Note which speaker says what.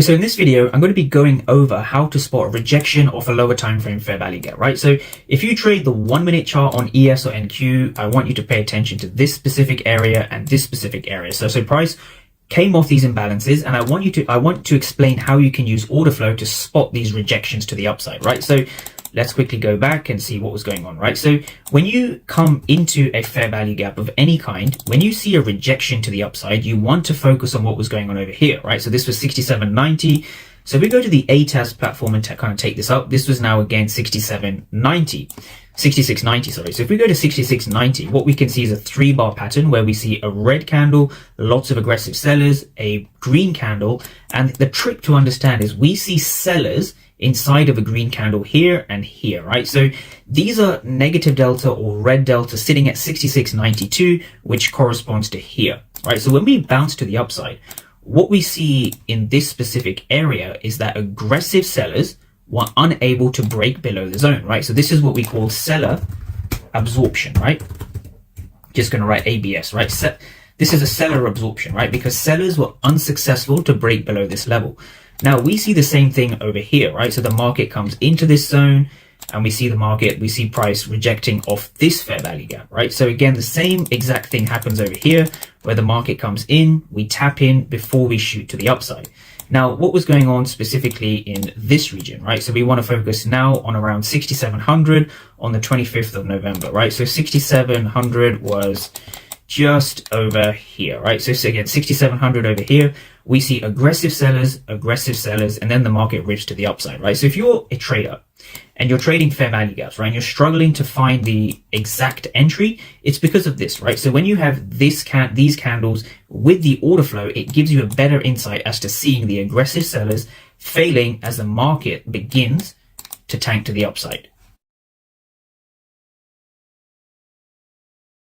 Speaker 1: So in this video, I'm going to be going over how to spot rejection of a lower time frame fair value gap, right? So if you trade the 1 minute chart on ES or NQ, I want you to pay attention to this specific area and this specific area. So price came off these imbalances, and I want to explain how you can use order flow to spot these rejections to the upside, right? So let's quickly go back and see what was going on, right? So when you come into a fair value gap of any kind, when you see a rejection to the upside, you want to focus on what was going on over here, right? So this was 67.90. So if we go to the ATAS platform and kind of take this up, this was now again 66.90, sorry. So if we go to 66.90, what we can see is a 3-bar pattern where we see a red candle, lots of aggressive sellers, a green candle. And the trick to understand is we see sellers inside of a green candle here and here, right? So these are negative delta or red delta sitting at 66.92, which corresponds to here, right? So when we bounce to the upside, what we see in this specific area is that aggressive sellers were unable to break below the zone, right? So this is what we call seller absorption, right? Just going to write ABS, right? This is a seller absorption, right? Because sellers were unsuccessful to break below this level. Now we see the same thing over here, right? So the market comes into this zone and we see price rejecting off this fair value gap, right? So again, the same exact thing happens over here where the market comes in, we tap in before we shoot to the upside. Now, what was going on specifically in this region, right? So we want to focus now on around 6,700 on the 25th of November, right? So 6,700 was just over here, right? So again, 6,700 over here, we see aggressive sellers, and then the market rips to the upside, right? So if you're a trader and you're trading fair value gaps, right, and you're struggling to find the exact entry, it's because of this, right? So when you have these candles with the order flow, it gives you a better insight as to seeing the aggressive sellers failing as the market begins to tank to the upside.